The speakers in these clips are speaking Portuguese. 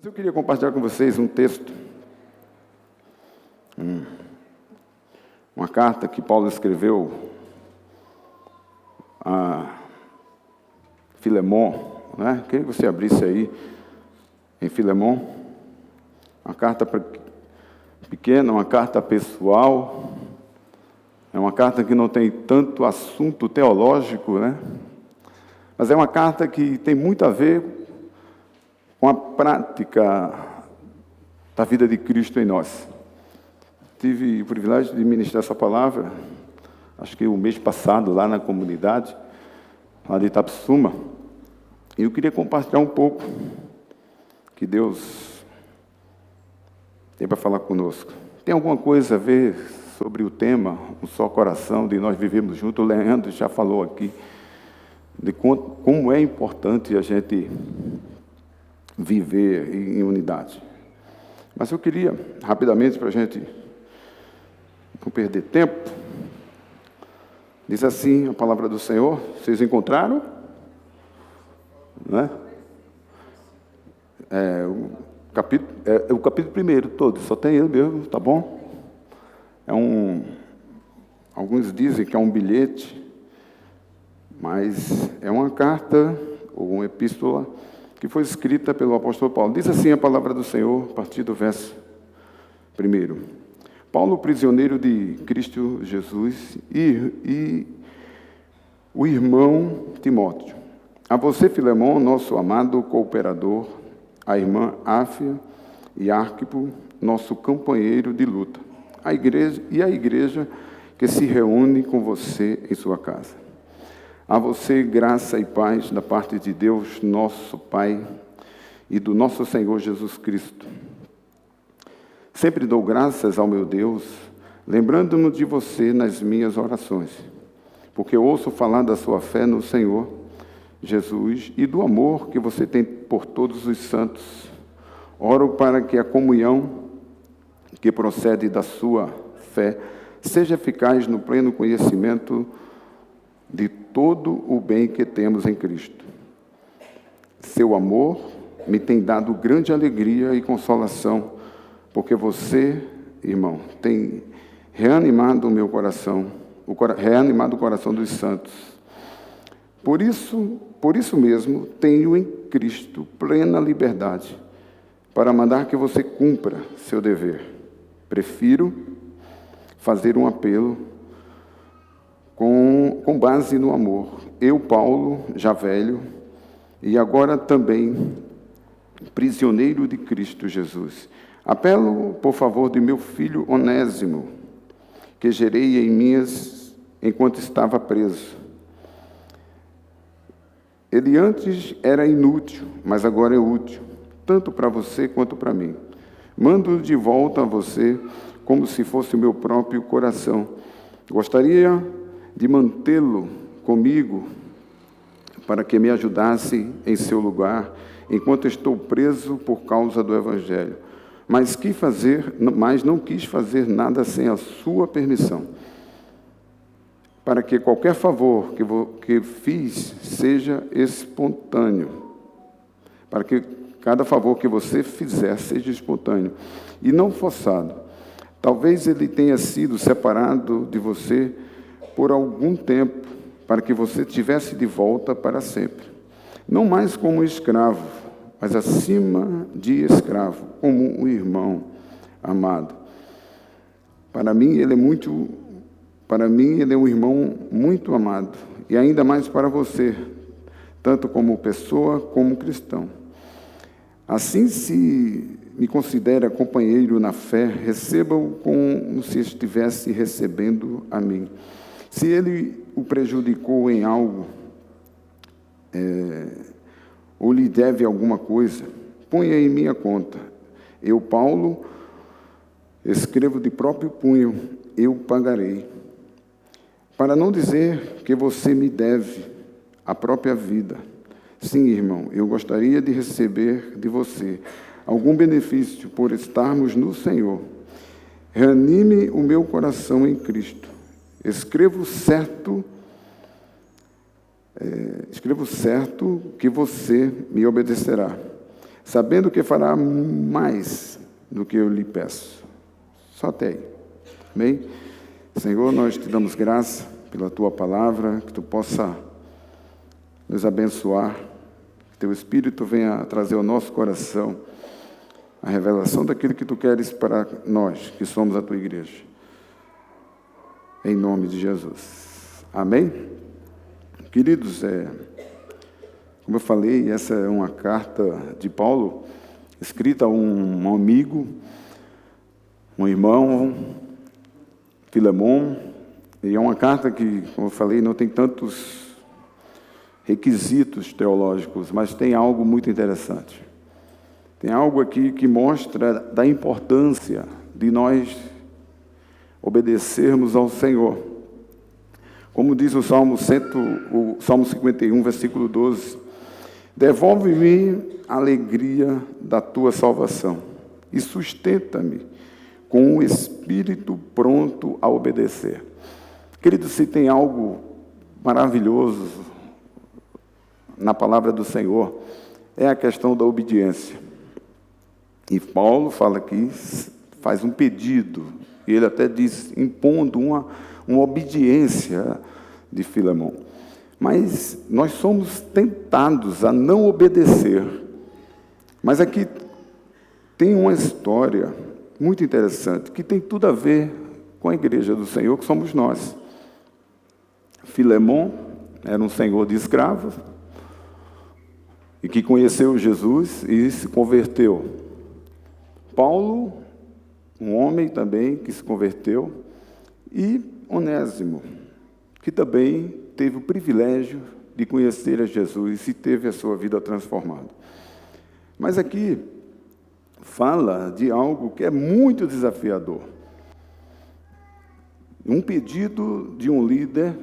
Eu queria compartilhar com vocês um texto, uma carta que Paulo escreveu a Filemon, né? Queria que você abrisse aí em Filemon, uma carta pequena, uma carta pessoal, é uma carta que não tem tanto assunto teológico, né? Mas é uma carta que tem muito a ver com a prática da vida de Cristo em nós. Tive o privilégio de ministrar essa palavra, acho que o mês passado, lá na comunidade, lá de Itapsuma, e eu queria compartilhar um pouco que Deus tem para falar conosco. Tem alguma coisa a ver sobre o tema, um só coração, de nós vivemos juntos? O Leandro já falou aqui de como é importante a gente viver em unidade. Mas eu queria, rapidamente, para a gente não perder tempo, diz assim a palavra do Senhor, vocês encontraram? Né? O capítulo 1 todo, só tem ele mesmo, tá bom? Alguns dizem que é um bilhete, mas é uma carta ou uma epístola que foi escrita pelo apóstolo Paulo. Diz assim a palavra do Senhor, a partir do verso 1. Paulo, prisioneiro de Cristo Jesus, e o irmão Timóteo. A você, Filemon, nosso amado cooperador, a irmã Áfia e Arquipo, nosso companheiro de luta, a igreja que se reúne com você em sua casa. A você, graça e paz da parte de Deus, nosso Pai, e do nosso Senhor Jesus Cristo. Sempre dou graças ao meu Deus, lembrando-me de você nas minhas orações, porque ouço falar da sua fé no Senhor Jesus e do amor que você tem por todos os santos. Oro para que a comunhão que procede da sua fé seja eficaz no pleno conhecimento de todo o bem que temos em Cristo. Seu amor me tem dado grande alegria e consolação, porque você, irmão, tem reanimado o meu coração, reanimado o coração dos santos. Por isso mesmo, tenho em Cristo plena liberdade para mandar que você cumpra seu dever. Prefiro fazer um apelo com base no amor. Eu, Paulo, já velho, e agora também prisioneiro de Cristo Jesus. Apelo, por favor, de meu filho Onésimo, que gerei em minhas enquanto estava preso. Ele antes era inútil, mas agora é útil, tanto para você quanto para mim. Mando de volta a você como se fosse o meu próprio coração. Gostaria de mantê-lo comigo para que me ajudasse em seu lugar, enquanto estou preso por causa do Evangelho. Mas não quis fazer nada sem a sua permissão, para que qualquer favor que fiz seja espontâneo, para que cada favor que você fizer seja espontâneo e não forçado. Talvez ele tenha sido separado de você por algum tempo, para que você tivesse de volta para sempre. Não mais como escravo, mas acima de escravo, como um irmão amado. Para mim, ele é um irmão muito amado, e ainda mais para você, tanto como pessoa como cristão. Assim, se me considera companheiro na fé, receba-o como se estivesse recebendo a mim. Se ele o prejudicou em algo, ou lhe deve alguma coisa, ponha em minha conta. Eu, Paulo, escrevo de próprio punho, eu pagarei. Para não dizer que você me deve a própria vida. Sim, irmão, eu gostaria de receber de você algum benefício por estarmos no Senhor. Reanime o meu coração em Cristo. Escrevo certo que você me obedecerá. sabendo que fará mais do que eu lhe peço. Só até aí. Amém? Senhor, nós te damos graça pela tua palavra, que tu possa nos abençoar, que teu Espírito venha trazer ao nosso coração a revelação daquilo que tu queres para nós, que somos a tua igreja. Em nome de Jesus. Amém? Queridos, como eu falei, essa é uma carta de Paulo, escrita a um amigo, um irmão, Filemon, e é uma carta que, como eu falei, não tem tantos requisitos teológicos, mas tem algo muito interessante. Tem algo aqui que mostra da importância de nós obedecermos ao Senhor. Como diz o Salmo 51, versículo 12, devolve-me a alegria da tua salvação e sustenta-me com o espírito pronto a obedecer. Querido, se tem algo maravilhoso na palavra do Senhor, é a questão da obediência. E Paulo fala aqui, faz um pedido, e ele até diz, impondo uma obediência de Filemon. Mas nós somos tentados a não obedecer. Mas aqui tem uma história muito interessante, que tem tudo a ver com a igreja do Senhor, que somos nós. Filemon era um senhor de escravos, e que conheceu Jesus e se converteu. Paulo, um homem também que se converteu, e Onésimo, que também teve o privilégio de conhecer a Jesus e teve a sua vida transformada. Mas aqui fala de algo que é muito desafiador. Um pedido de um líder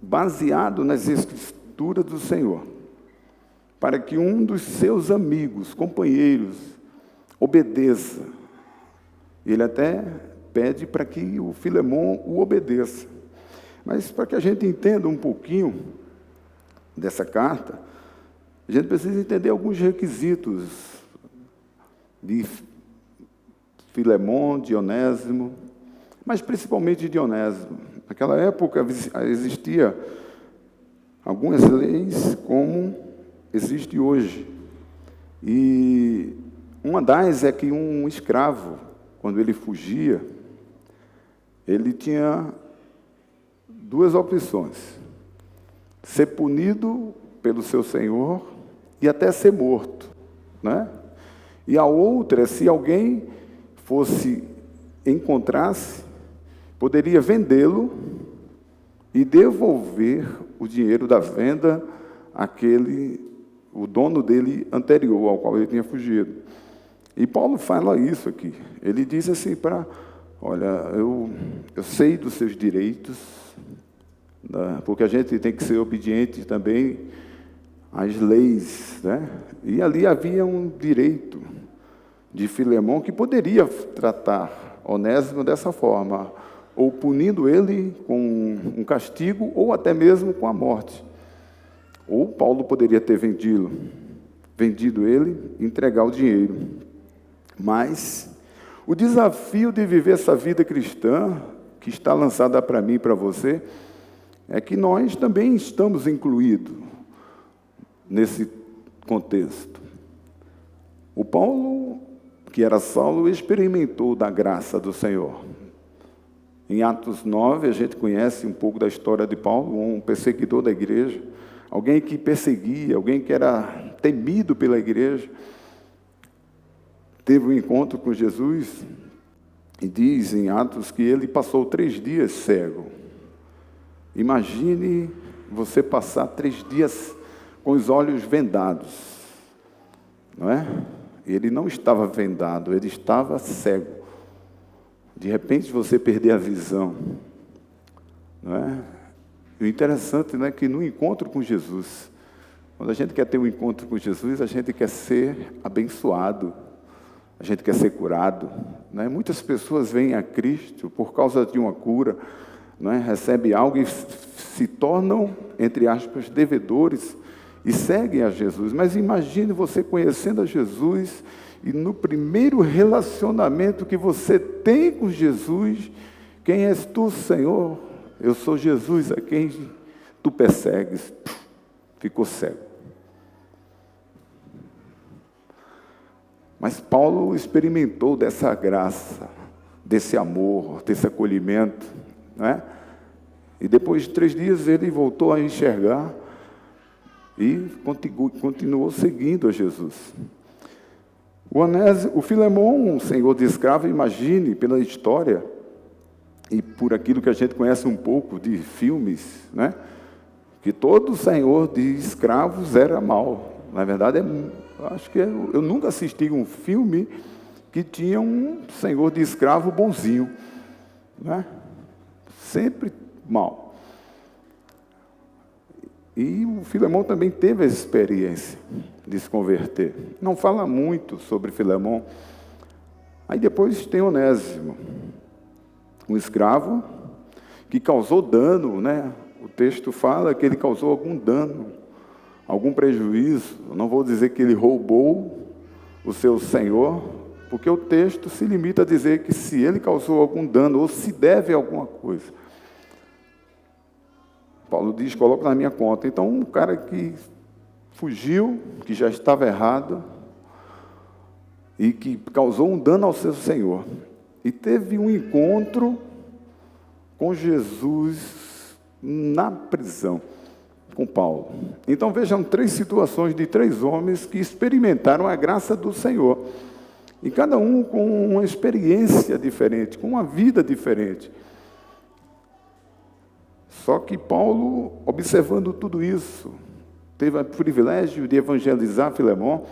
baseado nas Escrituras do Senhor, para que um dos seus amigos, companheiros, obedeça. Ele até pede para que o Filemon o obedeça. Mas para que a gente entenda um pouquinho dessa carta, a gente precisa entender alguns requisitos de Filemon, de Onésimo, mas principalmente de Onésimo. Naquela época existia algumas leis como existe hoje. E uma das é que um escravo, quando ele fugia, ele tinha duas opções: ser punido pelo seu senhor e até ser morto, né? E a outra, se alguém encontrasse, poderia vendê-lo e devolver o dinheiro da venda o dono dele anterior, ao qual ele tinha fugido. E Paulo fala isso aqui. Ele diz assim olha, eu sei dos seus direitos, né, porque a gente tem que ser obediente também às leis, né? E ali havia um direito de Filemon que poderia tratar Onésimo dessa forma, ou punindo ele com um castigo, ou até mesmo com a morte. Ou Paulo poderia ter vendido ele e entregar o dinheiro. Mas o desafio de viver essa vida cristã, que está lançada para mim e para você, é que nós também estamos incluídos nesse contexto. O Paulo, que era Saulo, experimentou da graça do Senhor. Em Atos 9, a gente conhece um pouco da história de Paulo, um perseguidor da igreja, alguém que perseguia, alguém que era temido pela igreja, teve um encontro com Jesus e diz em Atos que ele passou 3 dias cego. Imagine você passar 3 dias com os olhos vendados, não é? Ele não estava vendado, ele estava cego. De repente você perder a visão, não é? E o interessante, né, é que no encontro com Jesus, quando a gente quer ter um encontro com Jesus, a gente quer ser abençoado, a gente quer ser curado, né? Muitas pessoas vêm a Cristo por causa de uma cura, não é? Recebem algo e se tornam, entre aspas, devedores, e seguem a Jesus. Mas imagine você conhecendo a Jesus e no primeiro relacionamento que você tem com Jesus, quem és tu, Senhor? Eu sou Jesus a quem tu persegues. Ficou cego. Mas Paulo experimentou dessa graça, desse amor, desse acolhimento, não é? E depois de 3 dias ele voltou a enxergar e continuou seguindo a Jesus. O Filemon, um senhor de escravo, imagine pela história e por aquilo que a gente conhece um pouco de filmes, né? Que todo senhor de escravos era mau. Na verdade, acho que eu nunca assisti um filme que tinha um senhor de escravo bonzinho, né? Sempre mau. E o Filemon também teve a experiência de se converter. Não fala muito sobre Filemon. Aí depois tem Onésimo, um escravo que causou dano, né? O texto fala que ele causou algum dano, algum prejuízo. Eu não vou dizer que ele roubou o seu senhor, porque o texto se limita a dizer que se ele causou algum dano ou se deve a alguma coisa. Paulo diz, coloca na minha conta. Então, um cara que fugiu, que já estava errado, e que causou um dano ao seu Senhor, e teve um encontro com Jesus na prisão, com Paulo. Então, vejam 3 situações de 3 homens que experimentaram a graça do Senhor, e cada um com uma experiência diferente, com uma vida diferente. Só que Paulo, observando tudo isso, teve o privilégio de evangelizar Filemon,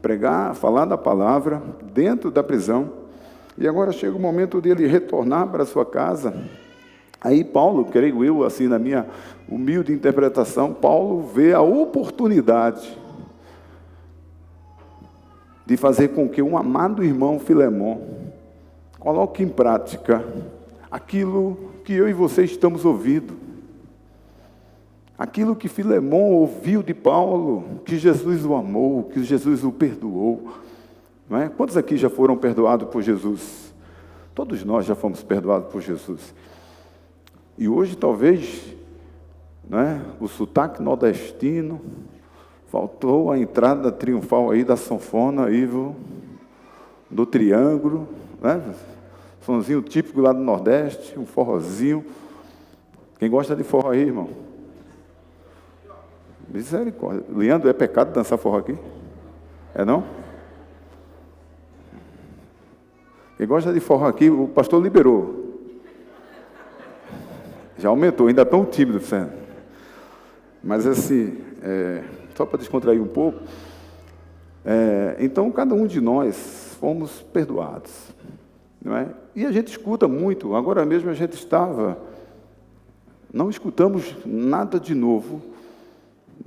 pregar, falar da palavra dentro da prisão. E agora chega o momento dele retornar para a sua casa. Aí Paulo, creio eu, assim na minha humilde interpretação, Paulo vê a oportunidade de fazer com que um amado irmão Filemon coloque em prática aquilo que eu e você estamos ouvindo. Aquilo que Filemon ouviu de Paulo, que Jesus o amou, que Jesus o perdoou. Não é? Quantos aqui já foram perdoados por Jesus? Todos nós já fomos perdoados por Jesus. E hoje talvez, não é? O sotaque nordestino, faltou a entrada triunfal aí da sanfona, aí, do triângulo, né? Sonzinho típico lá do Nordeste, um forrozinho. Quem gosta de forró aí, irmão? Misericórdia. Leandro, é pecado dançar forró aqui? É não? Quem gosta de forró aqui, o pastor liberou. Já aumentou, ainda tão tímido, Fernando. Mas assim, só para descontrair um pouco, então cada um de nós fomos perdoados, não é? E a gente escuta muito, agora mesmo a gente não escutamos nada de novo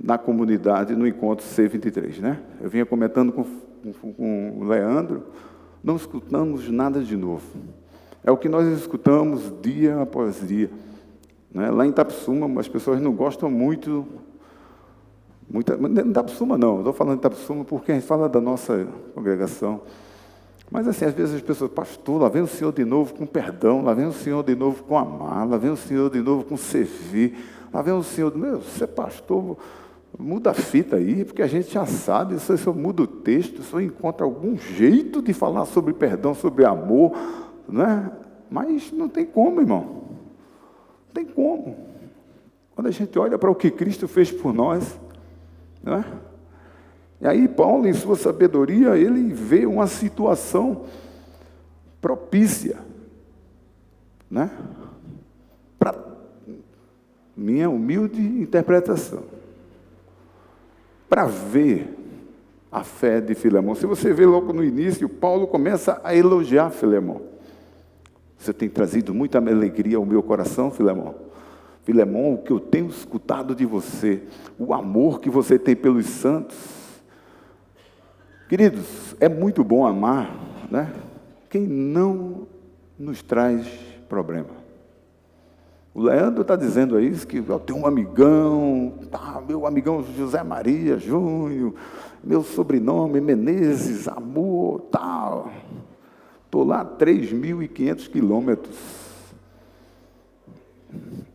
na comunidade, no encontro C23, né? Eu vinha comentando com o Leandro, não escutamos nada de novo. É o que nós escutamos dia após dia. Né? Lá em Itapissuma, as pessoas não gostam muito... Em Itapissuma não, estou falando de Itapissuma porque a gente fala da nossa congregação. Mas assim, às vezes as pessoas, pastor, lá vem o Senhor de novo com perdão, lá vem o Senhor de novo com amar, lá vem o Senhor de novo com servir, lá vem o Senhor, você pastor, muda a fita aí, porque a gente já sabe, se eu muda o texto, se eu encontro algum jeito de falar sobre perdão, sobre amor, né? Mas não tem como, irmão. Não tem como. Quando a gente olha para o que Cristo fez por nós, né? E aí Paulo, em sua sabedoria, ele vê uma situação propícia, né? Para minha humilde interpretação, para ver a fé de Filemon. Se você vê logo no início, Paulo começa a elogiar Filemon. Você tem trazido muita alegria ao meu coração, Filemon. Filemon, o que eu tenho escutado de você, o amor que você tem pelos santos. Queridos, é muito bom amar, né? Quem não nos traz problema. O Leandro está dizendo aí que eu tenho um amigão, meu amigão José Maria Júnior, meu sobrenome Menezes, Amor, tal. Estou lá a 3.500 quilômetros.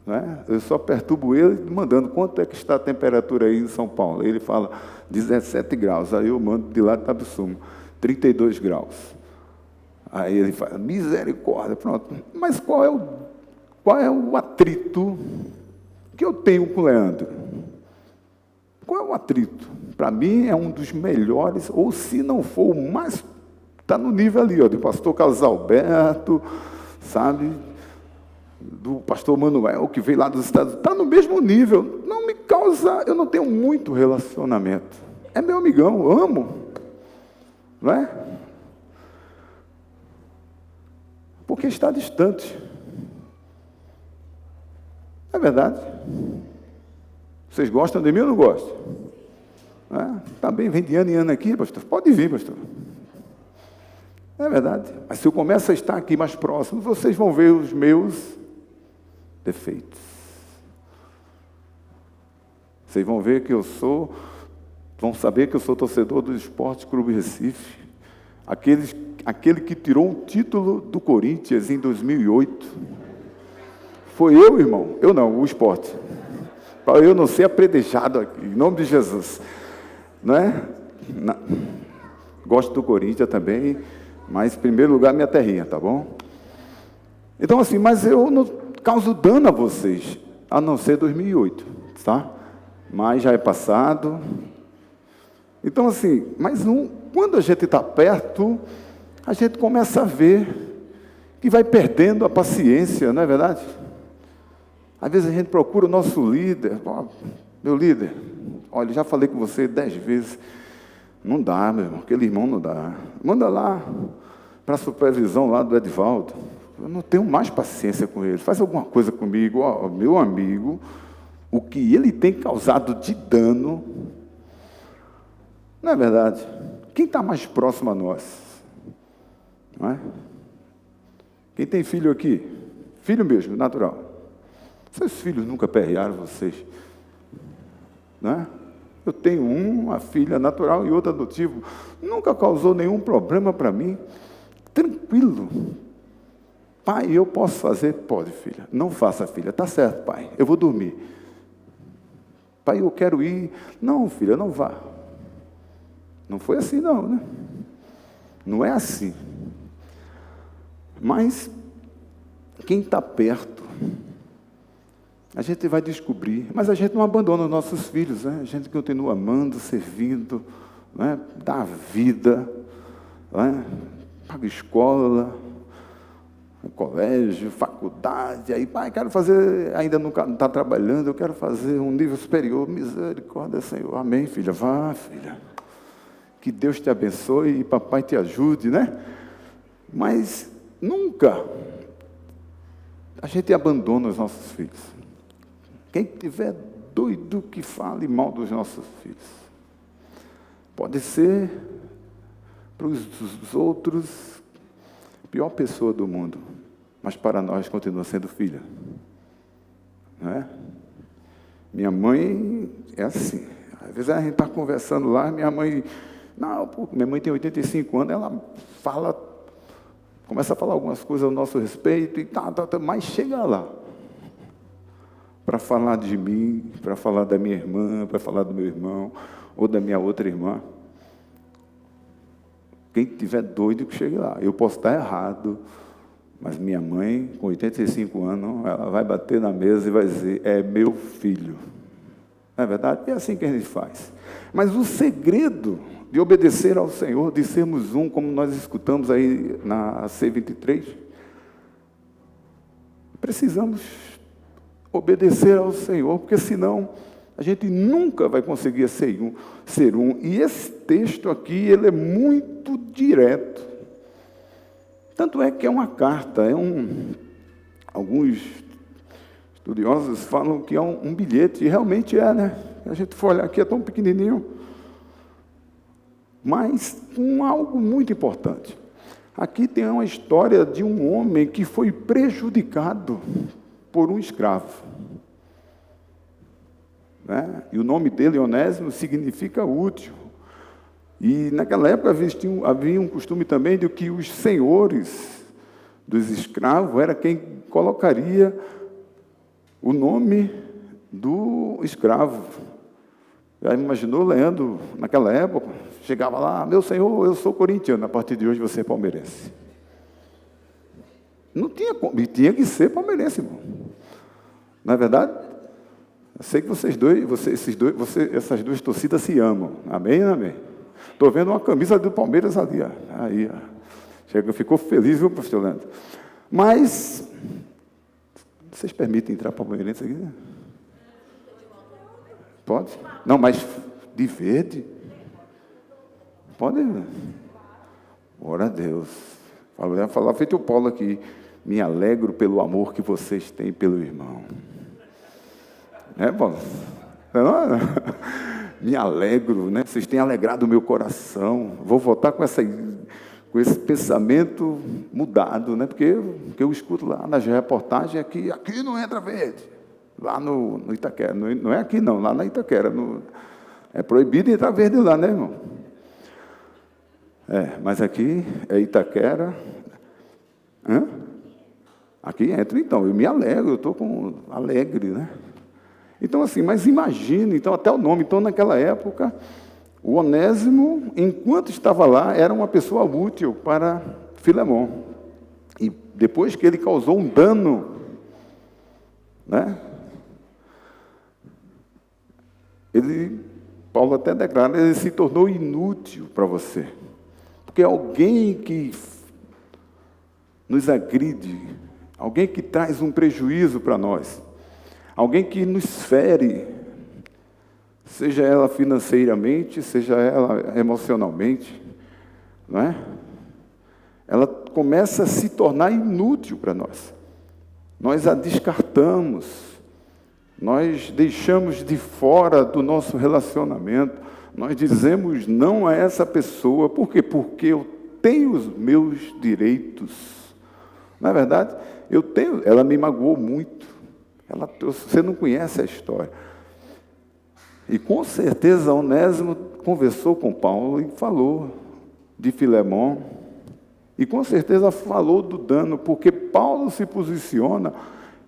Né? Eu só perturbo ele mandando quanto é que está a temperatura aí em São Paulo. Ele fala 17 graus, aí eu mando de lá de Tabissumo, 32 graus. Aí ele fala, misericórdia, pronto. Mas qual é o atrito que eu tenho com o Leandro? Qual é o atrito? Para mim é um dos melhores, ou se não for o mais, está no nível ali, ó, do pastor Carlos Alberto, sabe? Do pastor Manuel, que veio lá dos Estados Unidos, está no mesmo nível, não me causa, eu não tenho muito relacionamento. É meu amigão, eu amo, não é? Porque está distante. É verdade. Vocês gostam de mim ou não gostam? Está bem, vem de ano em ano aqui, pastor. Pode vir, pastor. É verdade. Mas se eu começo a estar aqui mais próximo, vocês vão ver os meus defeitos. Vocês vão ver que vão saber que eu sou torcedor do Esporte Clube Recife. Aquele que tirou um título do Corinthians em 2008. Foi eu, irmão. Eu não, o esporte. Para eu não ser apredejado aqui, em nome de Jesus. Não é? Gosto do Corinthians também, mas em primeiro lugar minha terrinha, tá bom? Então assim, mas eu não causo dano a vocês, a não ser 2008, tá? Mas já é passado. Então assim, quando a gente está perto, a gente começa a ver que vai perdendo a paciência, não é verdade? Às vezes a gente procura o nosso líder, meu líder, olha, já falei com você 10 vezes, não dá, meu irmão, aquele irmão não dá. Manda lá para a supervisão lá do Edivaldo, eu não tenho mais paciência com ele, faz alguma coisa comigo, meu amigo, o que ele tem causado de dano, não é verdade? Quem está mais próximo a nós? Não é? Quem tem filho aqui? Filho mesmo, natural. Seus filhos nunca perrearam vocês, não é? Eu tenho uma filha natural e outra adotivo, nunca causou nenhum problema para mim, tranquilo. Pai, eu posso fazer? Pode, filha. Não faça, filha. Está certo, pai, eu vou dormir. Pai, eu quero ir. Não, filha, não vá. Não foi assim não, né? Não é assim. Mas, quem está perto, a gente vai descobrir, mas a gente não abandona os nossos filhos, né? A gente continua amando, servindo, né? Dá a vida, né? Paga escola, colégio, faculdade, aí, pai, quero fazer, ainda não está trabalhando, eu quero fazer um nível superior, misericórdia, Senhor, amém, filha, vá, filha, que Deus te abençoe e papai te ajude, né? Mas nunca a gente abandona os nossos filhos. Quem tiver doido que fale mal dos nossos filhos, pode ser para os outros a pior pessoa do mundo, mas para nós continua sendo filha, não é? Minha mãe é assim, às vezes a gente está conversando lá, minha mãe tem 85 anos, ela começa a falar algumas coisas ao nosso respeito, e mas chega lá, para falar de mim, para falar da minha irmã, para falar do meu irmão, ou da minha outra irmã. Quem tiver doido que chegue lá. Eu posso estar errado, mas minha mãe, com 85 anos, ela vai bater na mesa e vai dizer, é meu filho. Não é verdade? É assim que a gente faz. Mas o segredo de obedecer ao Senhor, de sermos um, como nós escutamos aí na C23, precisamos obedecer ao Senhor, porque senão a gente nunca vai conseguir ser um. E esse texto aqui, ele é muito direto. Tanto é que é uma carta, alguns estudiosos falam que é um bilhete, e realmente é, né? A gente for olhar aqui, é tão pequenininho. Mas algo muito importante. Aqui tem uma história de um homem que foi prejudicado por um escravo. Né? E o nome dele, Onésimo, significa útil. E naquela época havia um costume também de que os senhores dos escravos era quem colocaria o nome do escravo. Já imaginou, Leandro, naquela época, chegava lá, meu senhor, eu sou corintiano, a partir de hoje você é palmeirense. Não tinha como, e tinha que ser palmeirense, irmão. Não é verdade? Eu sei que essas duas torcidas se amam. Amém, amém. Estou vendo uma camisa do Palmeiras ali, ó. Aí, ó. Chega, ficou feliz, viu, pastor Leandro? Mas, vocês permitem entrar palmeirense aqui? Pode? Não, mas de verde? Pode? Ora a Deus. Falar feito o Paulo aqui. Me alegro pelo amor que vocês têm pelo irmão. É, Paulo? Não? Me alegro, né? Vocês têm alegrado o meu coração. Vou voltar com esse pensamento mudado, né? Porque eu escuto lá nas reportagens aqui não entra verde. Lá no Itaquera. Não é aqui não, lá na Itaquera. É proibido entrar verde lá, né, irmão? Mas aqui é Itaquera. Aqui entra, então. Eu me alegro, eu estou alegre, né? Então, assim, mas imagine, então, até o nome. Então, naquela época, o Onésimo, enquanto estava lá, era uma pessoa útil para Filemon. E depois que ele causou um dano, né? Paulo até declara, ele se tornou inútil para você. Porque alguém que nos agride, alguém que traz um prejuízo para nós, alguém que nos fere, seja ela financeiramente, seja ela emocionalmente, não é? Ela começa a se tornar inútil para nós. Nós a descartamos, nós deixamos de fora do nosso relacionamento, nós dizemos não a essa pessoa. Por quê? Porque eu tenho os meus direitos. Na verdade, ela me magoou muito. Você não conhece a história. E com certeza Onésimo conversou com Paulo e falou de Filemon. E com certeza falou do dano, porque Paulo se posiciona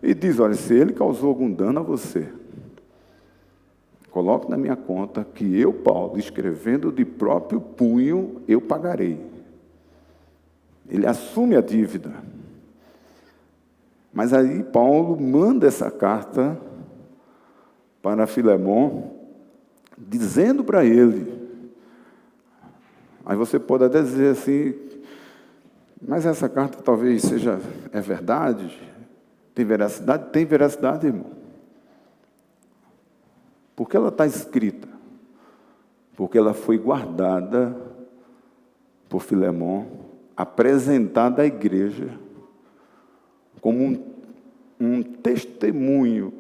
e diz, olha, se ele causou algum dano a você, coloque na minha conta que eu, Paulo, escrevendo de próprio punho, eu pagarei. Ele assume a dívida. Mas aí Paulo manda essa carta para Filemon, dizendo para ele, aí você pode até dizer assim, mas essa carta talvez é verdade? Tem veracidade? Tem veracidade, irmão. Por que ela está escrita? Porque ela foi guardada por Filemon, apresentada à igreja, como um testemunho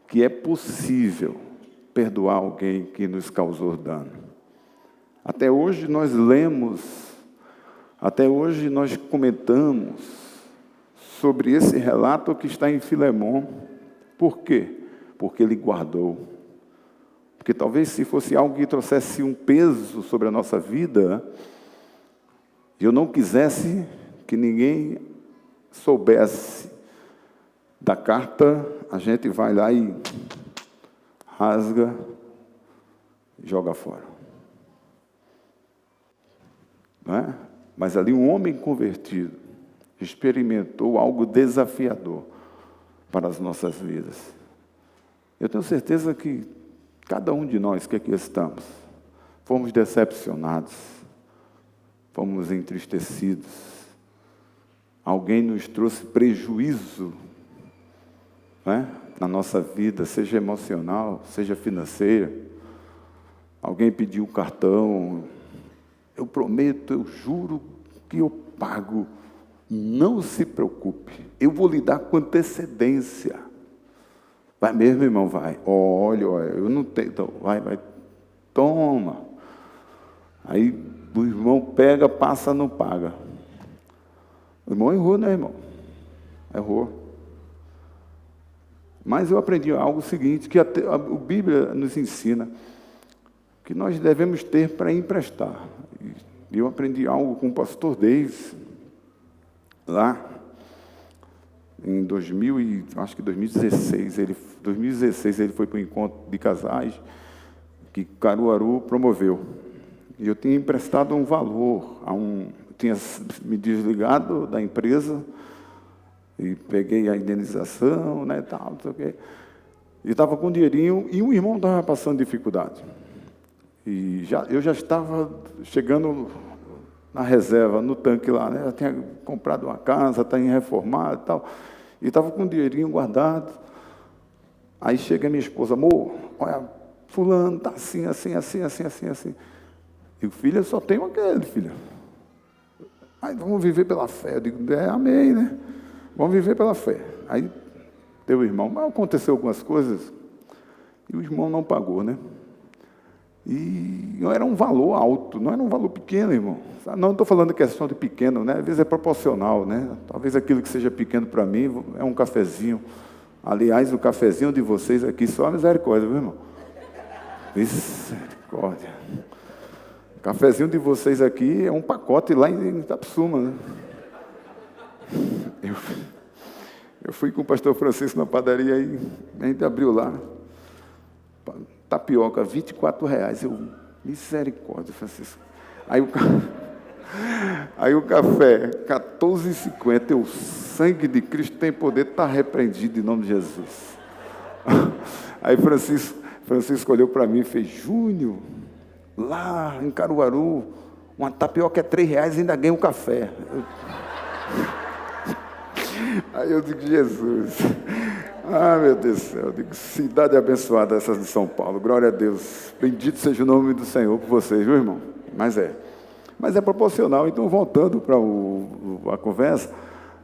que é possível perdoar alguém que nos causou dano. Até hoje nós lemos, até hoje nós comentamos sobre esse relato que está em Filemon. Por quê? Porque ele guardou. Porque talvez se fosse algo que trouxesse um peso sobre a nossa vida, eu não quisesse que ninguém soubesse da carta, a gente vai lá e rasga e joga fora. Não é? Mas ali um homem convertido experimentou algo desafiador para as nossas vidas. Eu tenho certeza que cada um de nós que aqui estamos, fomos decepcionados, fomos entristecidos, alguém nos trouxe prejuízo, né, na nossa vida, seja emocional, seja financeira. Alguém pediu um cartão, eu prometo, eu juro que eu pago. Não se preocupe, eu vou lhe dar com antecedência. Vai mesmo, irmão, vai. Olha, eu não tenho, então, vai, toma. Aí o irmão pega, passa, não paga. O irmão errou, né, irmão? Errou. Mas eu aprendi algo seguinte, que a Bíblia nos ensina, que nós devemos ter para emprestar. E eu aprendi algo com o pastor Davis, lá em 2016, ele foi para o encontro de casais que Caruaru promoveu. E eu tinha emprestado um valor, tinha me desligado da empresa e peguei a indenização, né, tal, não sei o quê. E estava com dinheirinho e um irmão estava passando dificuldade. E eu já estava chegando na reserva, no tanque lá, né? Eu tinha comprado uma casa, estava reformado e tal, e estava com um dinheirinho guardado. Aí chega a minha esposa, amor, olha, fulano está assim, assim, assim, assim, assim, assim. E o filho, eu só tenho aquele, filho. Aí vamos viver pela fé. Eu digo, amém, né? Vamos viver pela fé. Aí, teu irmão, mas aconteceu algumas coisas, e o irmão não pagou, né? E não era um valor alto, não era um valor pequeno, irmão. Não estou falando de questão de pequeno, né? Às vezes é proporcional, né? Talvez aquilo que seja pequeno para mim é um cafezinho. Aliás, o cafezinho de vocês aqui só a misericórdia, viu, irmão? Misericórdia. O cafezinho de vocês aqui é um pacote lá em Itapsuma, né? Eu fui com o pastor Francisco na padaria e a gente abriu lá. Tapioca, R$24. Eu, misericórdia, Francisco. Aí o café, R$14,50. O sangue de Cristo tem poder, está repreendido em nome de Jesus. Aí Francisco olhou para mim e fez, Júnior, lá em Caruaru, uma tapioca é R$3 e ainda ganha um café. Aí eu digo, Jesus, meu Deus do céu, eu digo, cidade abençoada essa de São Paulo, glória a Deus, bendito seja o nome do Senhor por vocês, viu, irmão? Mas é proporcional. Então, voltando para a conversa,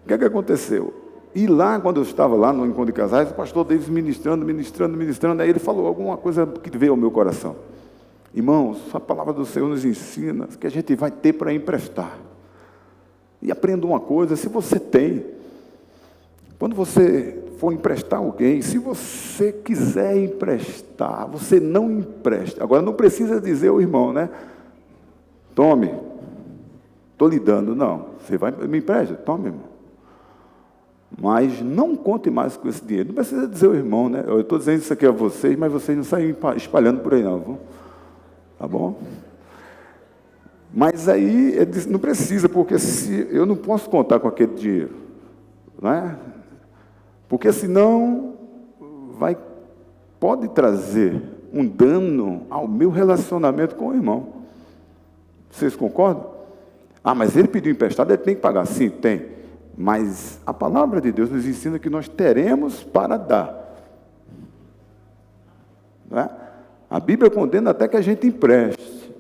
o que é que aconteceu? E lá, quando eu estava lá no encontro de casais, o pastor Davis ministrando, aí ele falou alguma coisa que veio ao meu coração. Irmãos, a palavra do Senhor nos ensina que a gente vai ter para emprestar. E aprenda uma coisa, se você tem, quando você for emprestar alguém, se você quiser emprestar, você não empresta. Agora, não precisa dizer ao irmão, né? Tome, estou lhe dando. Não, você vai, me empresta? Tome, irmão. Mas não conte mais com esse dinheiro. Não precisa dizer ao irmão, né? Eu estou dizendo isso aqui a vocês, mas vocês não saem espalhando por aí, não. Viu? Tá bom? Mas aí, ele disse, não precisa, porque eu não posso contar com aquele dinheiro. Não é? Porque senão pode trazer um dano ao meu relacionamento com o irmão. Vocês concordam? Mas ele pediu emprestado, ele tem que pagar. Sim, tem. Mas a palavra de Deus nos ensina que nós teremos para dar. Não é? A Bíblia condena até que a gente empreste.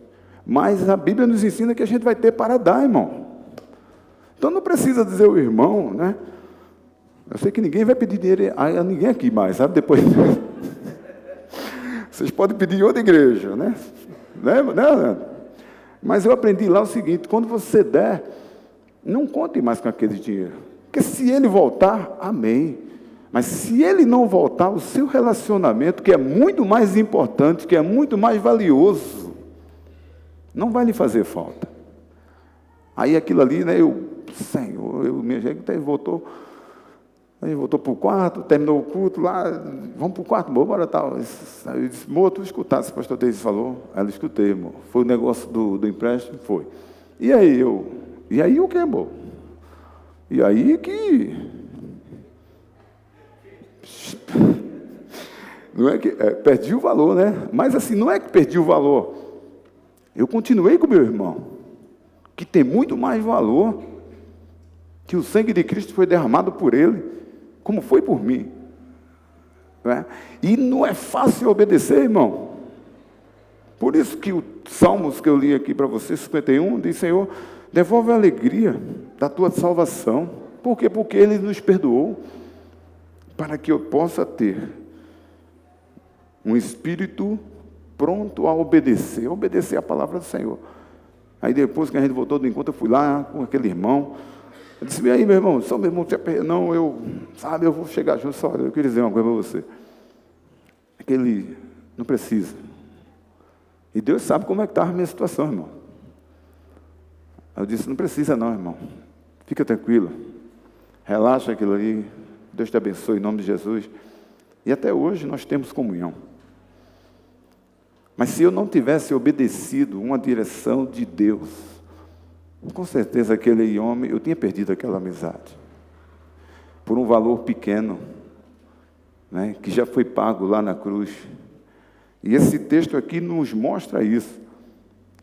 Mas a Bíblia nos ensina que a gente vai ter para dar, irmão. Então não precisa dizer ao irmão, né? Eu sei que ninguém vai pedir dinheiro a ninguém aqui mais, sabe? Depois. Vocês podem pedir em outra igreja, né? Né? Mas eu aprendi lá o seguinte, quando você der, não conte mais com aquele dinheiro. Porque se ele voltar, amém. Mas se ele não voltar, o seu relacionamento, que é muito mais importante, que é muito mais valioso, não vai lhe fazer falta. Aí aquilo ali, né? Minha gente voltou. Aí voltou para o quarto, terminou o culto lá, vamos para o quarto, bora tal. Eu disse, amor, tu escutaste, o pastor Deise falou? Ela, escutei, irmão. Foi o negócio do empréstimo? Foi. E aí o que, amor? E aí que... Não é que... perdi o valor, né? Mas assim, não é que perdi o valor. Eu continuei com meu irmão, que tem muito mais valor, que o sangue de Cristo foi derramado por ele, como foi por mim. Não é? E não é fácil obedecer, irmão. Por isso que o Salmos que eu li aqui para você, 51, diz, Senhor, devolve a alegria da tua salvação. Por quê? Porque Ele nos perdoou, para que eu possa ter um espírito pronto a obedecer a palavra do Senhor. Aí depois que a gente voltou do encontro, eu fui lá com aquele irmão, Eu disse, e aí, meu irmão? Só meu irmão, não, eu vou chegar junto, só eu queria dizer uma coisa para você. Aquele, não precisa. E Deus sabe como é que estava a minha situação, irmão. Eu disse, não precisa não, irmão. Fica tranquilo. Relaxa aquilo ali. Deus te abençoe em nome de Jesus. E até hoje nós temos comunhão. Mas se eu não tivesse obedecido uma direção de Deus, com certeza aquele homem, eu tinha perdido aquela amizade. Por um valor pequeno, né, que já foi pago lá na cruz. E esse texto aqui nos mostra isso.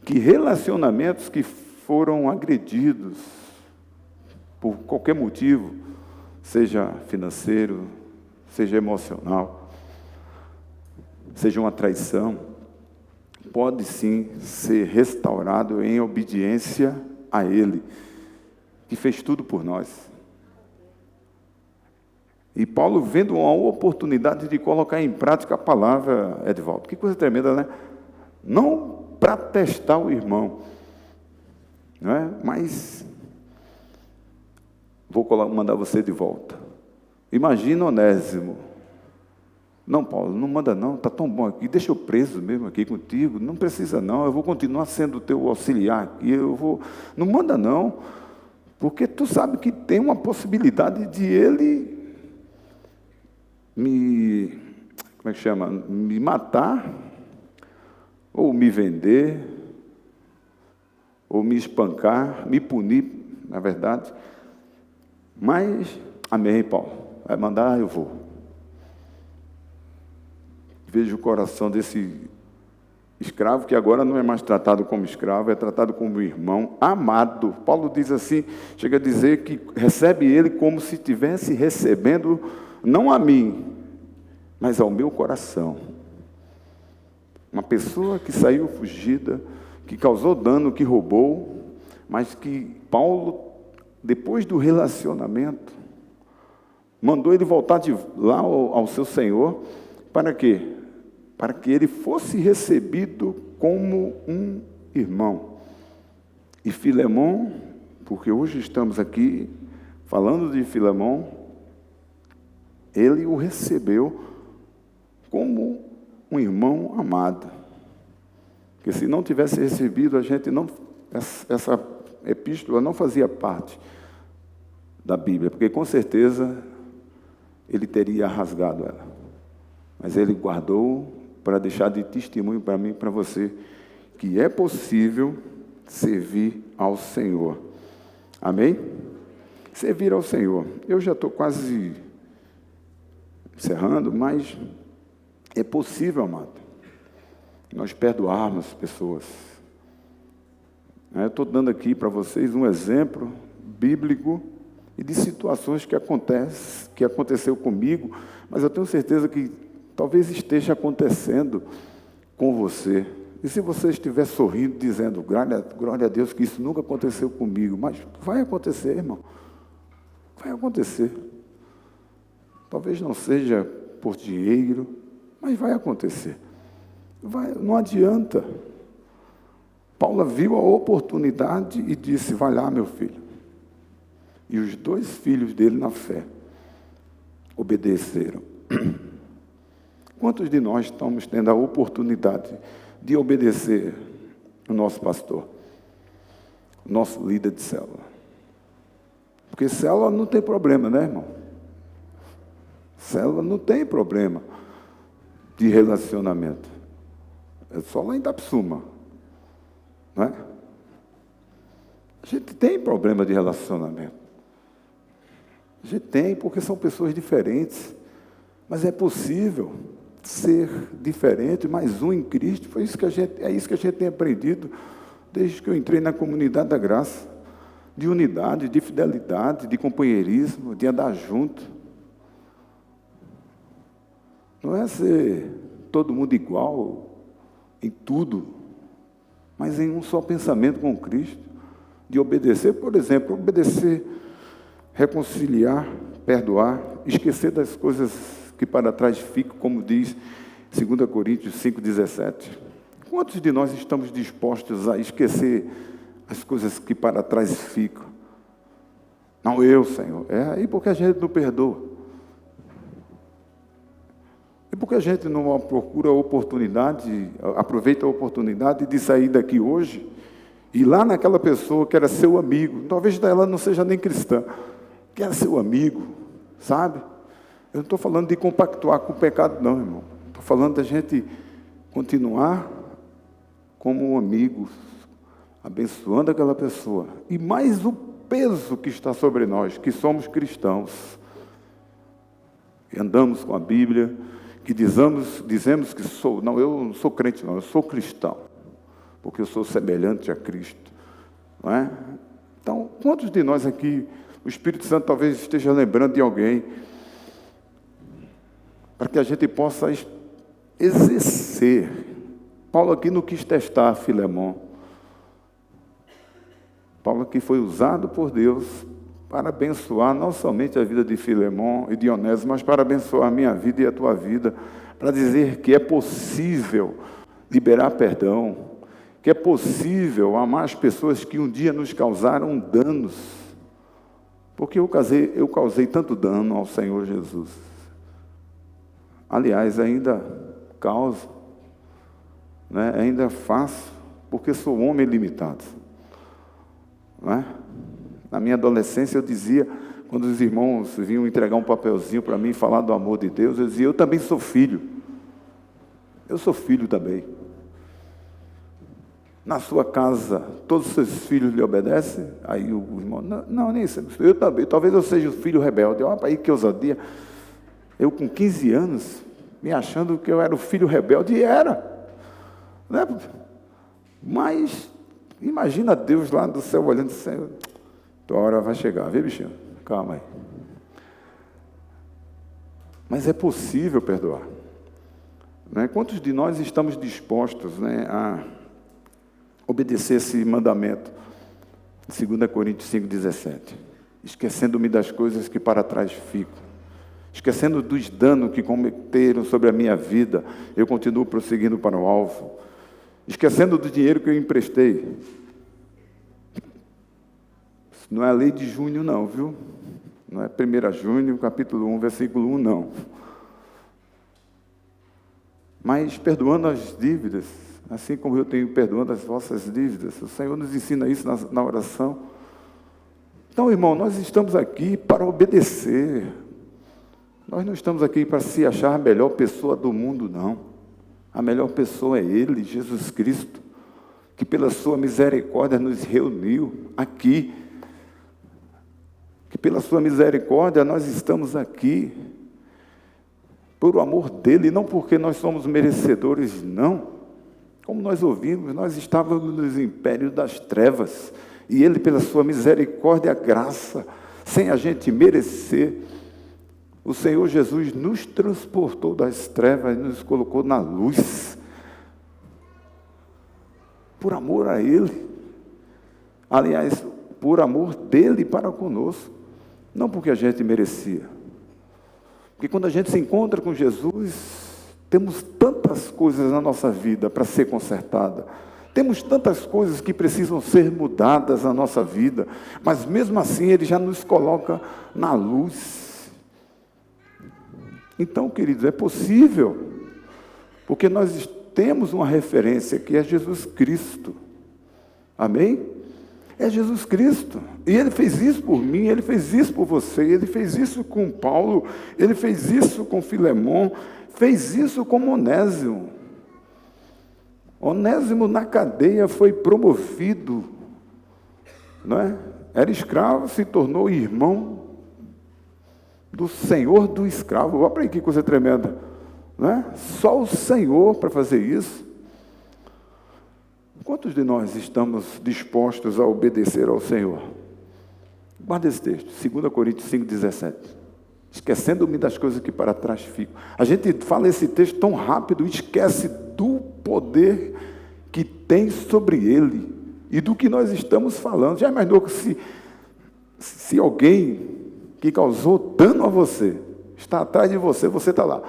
Que relacionamentos que foram agredidos por qualquer motivo, seja financeiro, seja emocional, seja uma traição, pode sim ser restaurado em obediência a Ele, que fez tudo por nós. E Paulo vendo uma oportunidade de colocar em prática a palavra, Edvaldo, que coisa tremenda, né? Não para testar o irmão, não é? Mas vou mandar você de volta. Imagina Onésimo. Não, Paulo, não manda não, está tão bom aqui, deixa eu preso mesmo aqui contigo, não precisa não, eu vou continuar sendo teu auxiliar aqui, não manda não, porque tu sabe que tem uma possibilidade de ele me matar, ou me vender, ou me espancar, me punir, na verdade. Mas, amém, Paulo, vai mandar, eu vou. Vejo o coração desse escravo, que agora não é mais tratado como escravo, é tratado como irmão amado. Paulo diz assim, chega a dizer que recebe ele como se estivesse recebendo, não a mim, mas ao meu coração. Uma pessoa que saiu fugida, que causou dano, que roubou, mas que Paulo, depois do relacionamento, mandou ele voltar de lá ao seu Senhor, para quê? Para que ele fosse recebido como um irmão. E Filemão, porque hoje estamos aqui falando de Filemão, ele o recebeu como um irmão amado. Porque se não tivesse recebido, essa epístola não fazia parte da Bíblia, porque com certeza ele teria rasgado ela. Mas ele guardou para deixar de testemunho para mim e para você, que é possível servir ao Senhor. Amém? Servir ao Senhor. Eu já estou quase encerrando, mas é possível, amado, nós perdoarmos pessoas. Eu estou dando aqui para vocês um exemplo bíblico e de situações que aconteceu comigo, mas eu tenho certeza que talvez esteja acontecendo com você. E se você estiver sorrindo, dizendo, glória a Deus, que isso nunca aconteceu comigo, mas vai acontecer, irmão. Vai acontecer. Talvez não seja por dinheiro, mas vai acontecer. Não adianta. Paulo viu a oportunidade e disse, vai lá, meu filho. E os 2 filhos dele, na fé, obedeceram. Quantos de nós estamos tendo a oportunidade de obedecer o nosso pastor, o nosso líder de célula? Porque célula não tem problema, né, irmão? Célula não tem problema de relacionamento. É só lá em Itapsuma, não é? A gente tem problema de relacionamento. A gente tem, porque são pessoas diferentes. Mas é possível ser diferente, mais um em Cristo. É isso que a gente tem aprendido desde que eu entrei na comunidade da graça, de unidade, de fidelidade, de companheirismo, de andar junto. Não é ser todo mundo igual em tudo, mas em um só pensamento com Cristo, de obedecer, por exemplo, obedecer, reconciliar, perdoar, esquecer das coisas que para trás ficam, como diz 2 Coríntios 5,17. Quantos de nós estamos dispostos a esquecer as coisas que para trás ficam? Não eu, Senhor. É aí porque a gente não perdoa. É porque a gente não procura a oportunidade, aproveita a oportunidade de sair daqui hoje e lá naquela pessoa que era seu amigo, talvez ela não seja nem cristã, que era seu amigo, sabe? Eu não estou falando de compactuar com o pecado, não, irmão. Estou falando da gente continuar como amigos, abençoando aquela pessoa. E mais o peso que está sobre nós, que somos cristãos, que andamos com a Bíblia, que dizemos que sou, não, eu não sou crente não, eu sou cristão, porque eu sou semelhante a Cristo, não é? Então, quantos de nós aqui, o Espírito Santo talvez esteja lembrando de alguém, para que a gente possa exercer. Paulo aqui não quis testar Filemão. Paulo aqui foi usado por Deus para abençoar não somente a vida de Filemão e de Onésimo, mas para abençoar a minha vida e a tua vida, para dizer que é possível liberar perdão, que é possível amar as pessoas que um dia nos causaram danos, porque eu causei tanto dano ao Senhor Jesus. Aliás, ainda causo, né? Ainda faço, porque sou homem limitado. Não é? Na minha adolescência eu dizia, quando os irmãos vinham entregar um papelzinho para mim, falar do amor de Deus, eu dizia, eu também sou filho. Eu sou filho também. Na sua casa, todos os seus filhos lhe obedecem? Aí o irmão, não, nem sei. Eu também, talvez eu seja o filho rebelde. Olha para aí que ousadia. Eu com 15 anos, me achando que eu era o filho rebelde, e era. Né? Mas, imagina Deus lá do céu olhando, Senhor, tua hora vai chegar, viu, bichinho? Calma aí. Mas é possível perdoar. Né? Quantos de nós estamos dispostos, né, a obedecer esse mandamento? 2 Coríntios 5,17. Esquecendo-me das coisas que para trás ficam, esquecendo dos danos que cometeram sobre a minha vida, eu continuo prosseguindo para o alvo, esquecendo do dinheiro que eu emprestei. Não é a lei de junho não, viu? Não é 1 Junho, capítulo 1, versículo 1, não. Mas perdoando as dívidas, assim como eu tenho perdoando as vossas dívidas, o Senhor nos ensina isso na oração. Então, irmão, nós estamos aqui para obedecer. Nós não estamos aqui para se achar a melhor pessoa do mundo, não. A melhor pessoa é Ele, Jesus Cristo, que pela sua misericórdia nos reuniu aqui. Que pela sua misericórdia nós estamos aqui, por o amor dEle, não porque nós somos merecedores, não. Como nós ouvimos, nós estávamos nos impérios das trevas, e Ele, pela sua misericórdia e graça, sem a gente merecer, o Senhor Jesus nos transportou das trevas e nos colocou na luz, por amor a Ele, aliás, por amor dEle para conosco, não porque a gente merecia. Porque quando a gente se encontra com Jesus, temos tantas coisas na nossa vida para ser consertada, temos tantas coisas que precisam ser mudadas na nossa vida, mas mesmo assim Ele já nos coloca na luz. Então, queridos, é possível, porque nós temos uma referência que é Jesus Cristo. Amém? É Jesus Cristo, e Ele fez isso por mim, Ele fez isso por você, Ele fez isso com Paulo, Ele fez isso com Filemão, fez isso com Onésimo. Onésimo na cadeia foi promovido, não é? Era escravo, se tornou irmão do Senhor do escravo. Olha para aí que coisa tremenda, não é? Só o Senhor para fazer isso. Quantos de nós estamos dispostos a obedecer ao Senhor? Guarda esse texto, 2 Coríntios 5,17. Esquecendo-me das coisas que para trás ficam. A gente fala esse texto tão rápido e esquece do poder que tem sobre ele e do que nós estamos falando. Já imaginou que se alguém que causou dano a você está atrás de você, você está lá.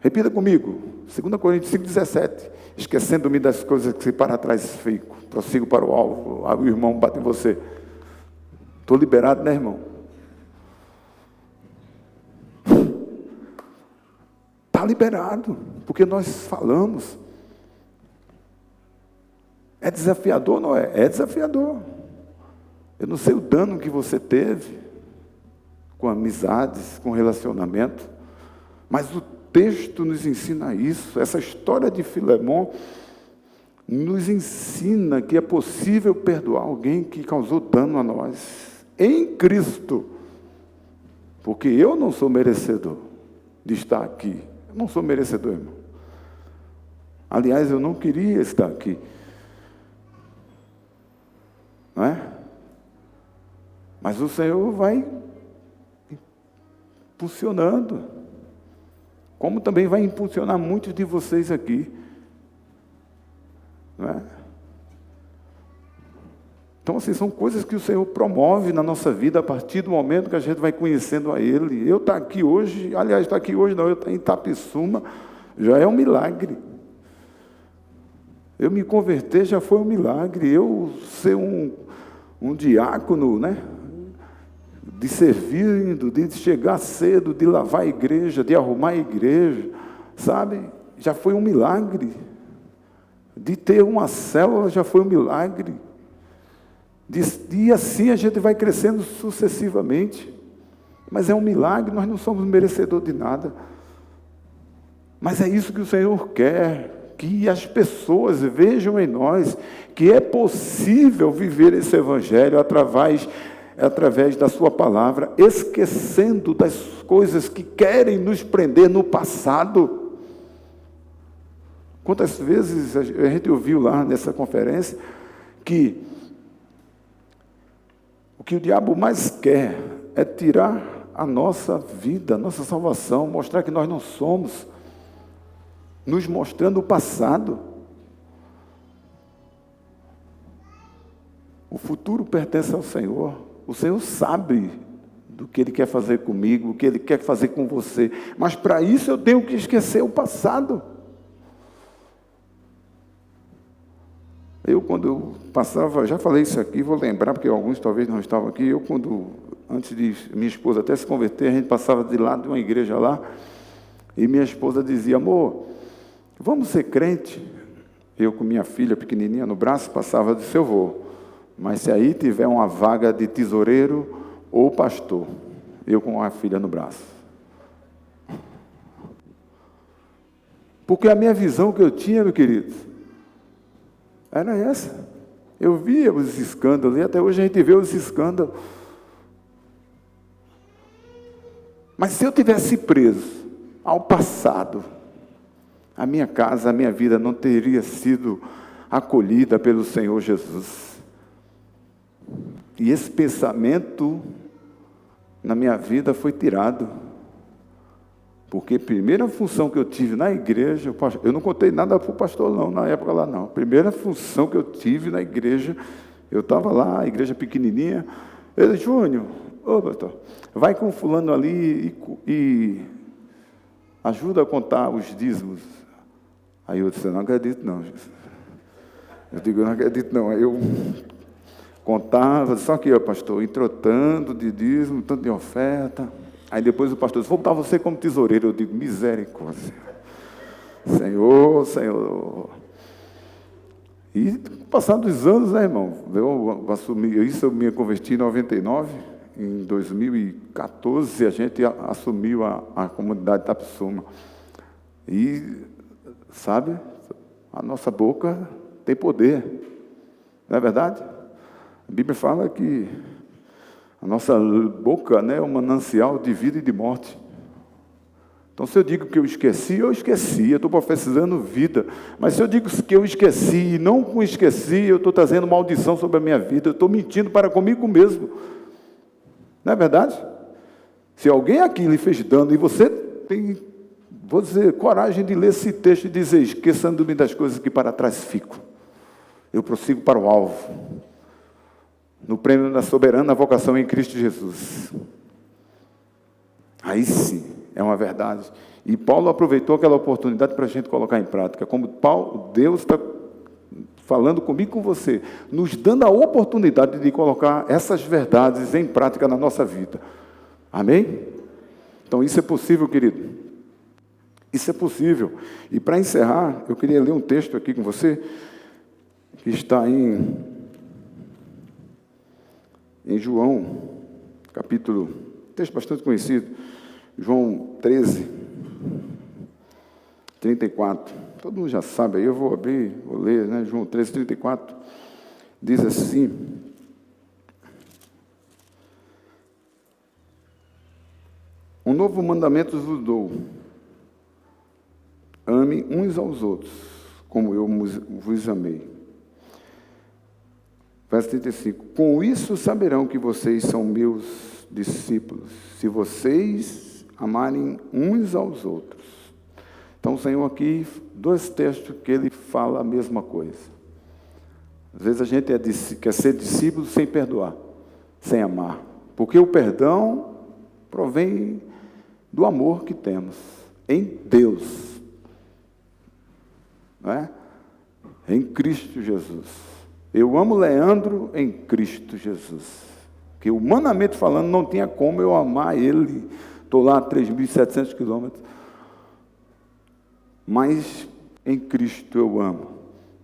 Repita comigo, 2 Coríntios 5,17. Esquecendo-me das coisas que para trás fico, prossigo para o alvo, o irmão bate em você. Estou liberado, né, irmão? está liberado, porque nós falamos. É desafiador, não é? É desafiador. Eu não sei o dano que você teve com amizades, com relacionamento, mas o texto nos ensina isso. Essa história de Filemon nos ensina que é possível perdoar alguém que causou dano a nós, em Cristo. Porque eu não sou merecedor de estar aqui. Eu não sou merecedor, irmão. Aliás, eu não queria estar aqui. Não é? Mas o Senhor vai impulsionando. Como também vai impulsionar muitos de vocês aqui. Não é? Então, assim, são coisas que o Senhor promove na nossa vida a partir do momento que a gente vai conhecendo a Ele. Eu estar aqui hoje, aliás, estar aqui hoje não, eu estar em Itapissuma, já é um milagre. Eu me converter já foi um milagre. Eu ser um diácono, né? De servir, de chegar cedo, de lavar a igreja, de arrumar a igreja, sabe? Já foi um milagre. De ter uma célula já foi um milagre. E assim a gente vai crescendo sucessivamente. Mas é um milagre, nós não somos merecedores de nada. Mas é isso que o Senhor quer, que as pessoas vejam em nós que é possível viver esse Evangelho através da sua palavra, esquecendo das coisas que querem nos prender no passado. Quantas vezes a gente ouviu lá nessa conferência que o que o diabo mais quer é tirar a nossa vida, a nossa salvação, mostrar que nós não somos, nos mostrando o passado. O futuro pertence ao Senhor. O Senhor sabe do que Ele quer fazer comigo, o que Ele quer fazer com você. Mas para isso eu tenho que esquecer o passado. Quando eu passava, já falei isso aqui, vou lembrar, porque alguns talvez não estavam aqui. Antes de minha esposa até se converter, a gente passava de lado de uma igreja lá, e minha esposa dizia: amor, vamos ser crente? Eu com minha filha pequenininha no braço, passava de eu vou. Mas se aí tiver uma vaga de tesoureiro ou pastor, eu com a filha no braço. Porque a minha visão que eu tinha, meu querido, era essa. Eu via os escândalos, e até hoje a gente vê os escândalos. Mas se eu tivesse preso ao passado, a minha casa, a minha vida não teria sido acolhida pelo Senhor Jesus. E esse pensamento na minha vida foi tirado. Porque a primeira função que eu tive na igreja, eu não contei nada para o pastor não, na época lá não. A primeira função que eu tive na igreja, eu estava lá, a igreja pequenininha, ele: Júnior, pastor, vai com fulano ali e ajuda a contar os dízimos. Aí eu disse: eu não acredito não. Eu digo: eu não acredito não. Aí eu contava, só que, pastor, entrou de dízimo, tanto de oferta. Aí depois o pastor disse: vou botar você como tesoureiro. Eu digo: misericórdia. Senhor. E passados os anos, né, irmão? Eu me converti em 99. Em 2014, a gente assumiu a comunidade de Itapissuma. E, sabe, a nossa boca tem poder. Não é verdade? A Bíblia fala que a nossa boca, né, é um manancial de vida e de morte. Então, se eu digo que eu esqueci, eu estou profetizando vida. Mas se eu digo que eu esqueci e não esqueci, eu estou trazendo maldição sobre a minha vida, eu estou mentindo para comigo mesmo. Não é verdade? Se alguém aqui lhe fez dano e você tem, vou dizer, coragem de ler esse texto e dizer: esquecendo-me das coisas que para trás fico, eu prossigo para o alvo, no prêmio da soberana vocação em Cristo Jesus. Aí sim, é uma verdade. E Paulo aproveitou aquela oportunidade para a gente colocar em prática. Como Deus está falando comigo e com você, nos dando a oportunidade de colocar essas verdades em prática na nossa vida. Amém? Então isso é possível, querido. Isso é possível. E para encerrar, eu queria ler um texto aqui com você, que está em João, capítulo, texto bastante conhecido, João 13, 34. Todo mundo já sabe, aí eu vou abrir, vou ler, né? João 13, 34, diz assim: um novo mandamento vos dou, ame uns aos outros, como eu vos amei. Verso 35, com isso saberão que vocês são meus discípulos, se vocês amarem uns aos outros. Então, o Senhor aqui, dois textos que ele fala a mesma coisa. Às vezes a gente quer ser discípulo sem perdoar, sem amar, porque o perdão provém do amor que temos em Deus, não é? Em Cristo Jesus. Eu amo Leandro em Cristo Jesus, que humanamente falando não tinha como eu amar ele. Estou lá a 3.700 quilômetros, mas em Cristo eu amo.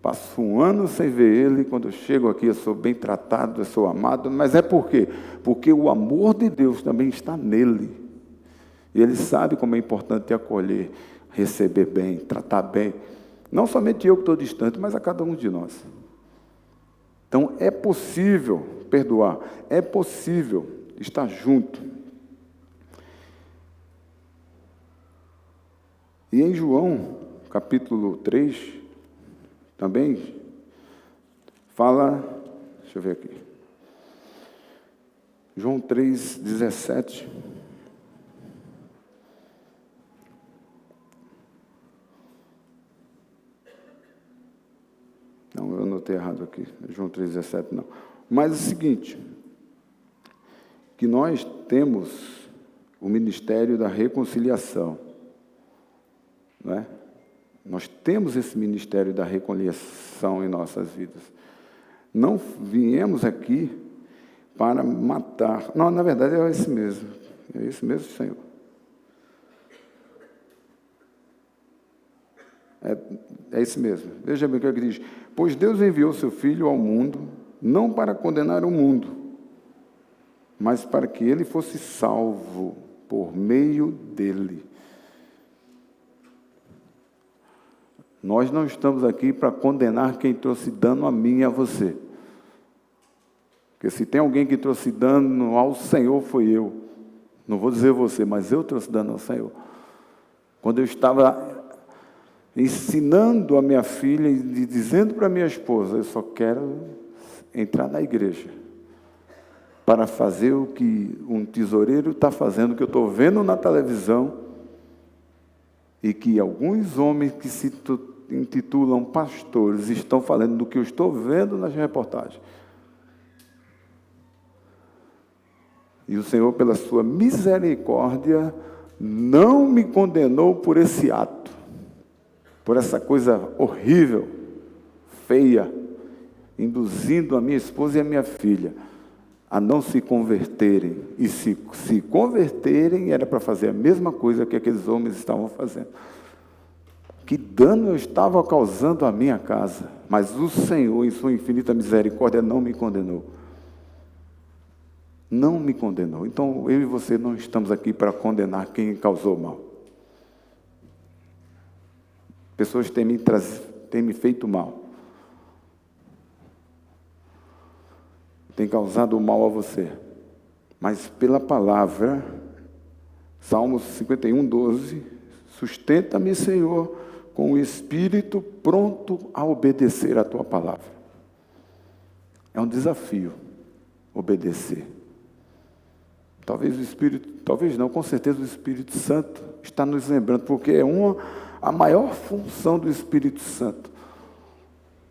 Passo um ano sem ver ele, quando eu chego aqui eu sou bem tratado, eu sou amado, mas é por quê? Porque o amor de Deus também está nele. E ele sabe como é importante acolher, receber bem, tratar bem. Não somente eu que estou distante, mas a cada um de nós. Então, é possível perdoar, é possível estar junto. E em João, capítulo 3, também fala, deixa eu ver aqui, João 3, 17. Não, eu anotei errado aqui, João 3,17 não. Mas é o seguinte, que nós temos o ministério da reconciliação, não é? Nós temos esse ministério da reconciliação em nossas vidas. Não viemos aqui para matar. Não, na verdade é esse mesmo. É esse mesmo, Senhor. É esse mesmo. Veja bem o que ele diz. Pois Deus enviou seu Filho ao mundo, não para condenar o mundo, mas para que ele fosse salvo por meio dele. Nós não estamos aqui para condenar quem trouxe dano a mim e a você. Porque se tem alguém que trouxe dano ao Senhor, foi eu. Não vou dizer você, mas eu trouxe dano ao Senhor. Quando eu estava ensinando a minha filha e dizendo para a minha esposa, eu só quero entrar na igreja para fazer o que um tesoureiro está fazendo, que eu estou vendo na televisão, e que alguns homens que se intitulam pastores estão falando do que eu estou vendo nas reportagens. E o Senhor, pela sua misericórdia, não me condenou por esse ato, por essa coisa horrível, feia, induzindo a minha esposa e a minha filha a não se converterem. E se converterem, era para fazer a mesma coisa que aqueles homens estavam fazendo. Que dano eu estava causando à minha casa, mas o Senhor, em sua infinita misericórdia, não me condenou. Não me condenou. Então, eu e você não estamos aqui para condenar quem causou mal. Pessoas têm me feito mal. Tem causado mal a você. Mas pela palavra, Salmos 51, 12, sustenta-me, Senhor, com o espírito pronto a obedecer a tua palavra. É um desafio obedecer. Talvez o Espírito, talvez não, com certeza o Espírito Santo está nos lembrando, porque a maior função do Espírito Santo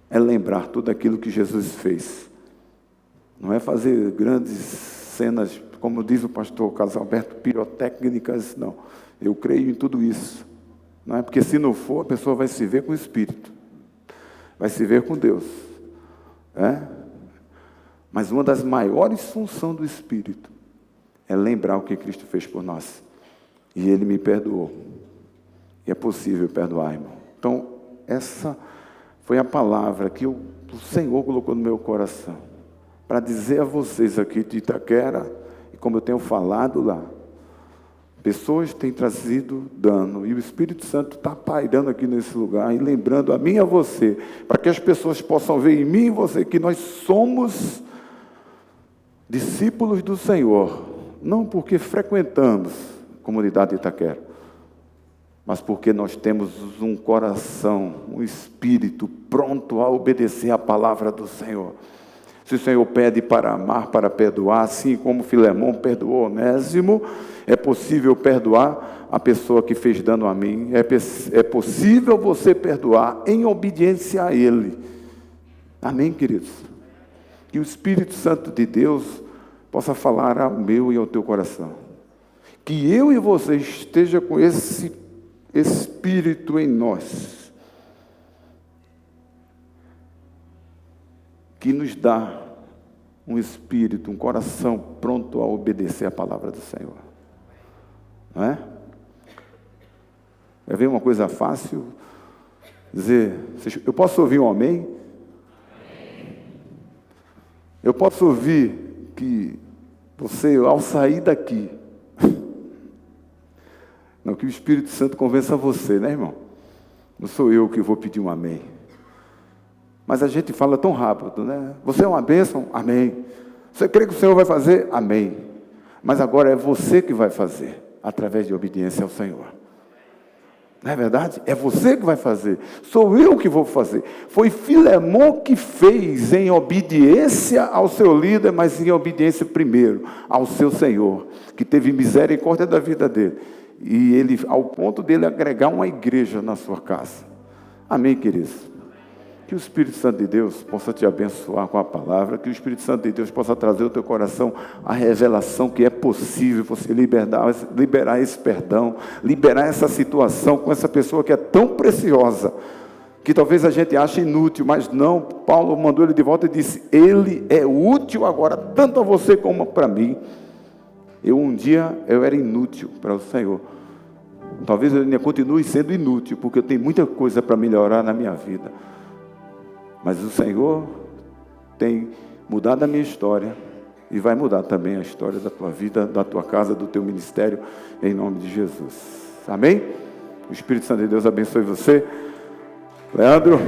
é lembrar tudo aquilo que Jesus fez. Não é fazer grandes cenas, como diz o pastor Carlos Alberto, pirotécnicas, não. Eu creio em tudo isso. Não é? Porque se não for, a pessoa vai se ver com o Espírito. Vai se ver com Deus. Mas uma das maiores funções do Espírito é lembrar o que Cristo fez por nós. E Ele me perdoou. E é possível perdoar, irmão. Então, essa foi a palavra que o Senhor colocou no meu coração, para dizer a vocês aqui de Itaquera, e como eu tenho falado lá, pessoas têm trazido dano, e o Espírito Santo está pairando aqui nesse lugar, e lembrando a mim e a você, para que as pessoas possam ver em mim e em você, que nós somos discípulos do Senhor, não porque frequentamos a comunidade de Itaquera, mas porque nós temos um coração, um espírito pronto a obedecer a palavra do Senhor. Se o Senhor pede para amar, para perdoar, assim como Filemão perdoou Onésimo, é possível perdoar a pessoa que fez dano a mim, é possível você perdoar em obediência a Ele. Amém, queridos? Que o Espírito Santo de Deus possa falar ao meu e ao teu coração. Que eu e você esteja com esse Espírito em nós, que nos dá um espírito, um coração pronto a obedecer a palavra do Senhor. Não é? É ver uma coisa fácil, dizer, eu posso ouvir um amém? Eu posso ouvir que você, ao sair daqui, não, que o Espírito Santo convença você, né, irmão? Não sou eu que vou pedir um amém. Mas a gente fala tão rápido, né? Você é uma bênção? Amém. Você crê que o Senhor vai fazer? Amém. Mas agora é você que vai fazer, através de obediência ao Senhor. Não é verdade? É você que vai fazer. Sou eu que vou fazer. Foi Filemão que fez em obediência ao seu líder, mas em obediência primeiro ao seu Senhor, que teve misericórdia da vida dele. E ele, ao ponto dele agregar uma igreja na sua casa. Amém, queridos? Que o Espírito Santo de Deus possa te abençoar com a palavra, que o Espírito Santo de Deus possa trazer ao teu coração a revelação que é possível você liberar esse perdão, liberar essa situação com essa pessoa que é tão preciosa, que talvez a gente ache inútil, mas não, Paulo mandou ele de volta e disse, ele é útil agora, tanto a você como para mim. Um dia eu era inútil para o Senhor. Talvez eu ainda continue sendo inútil, porque eu tenho muita coisa para melhorar na minha vida. Mas o Senhor tem mudado a minha história e vai mudar também a história da tua vida, da tua casa, do teu ministério, em nome de Jesus. Amém? O Espírito Santo de Deus abençoe você. Leandro.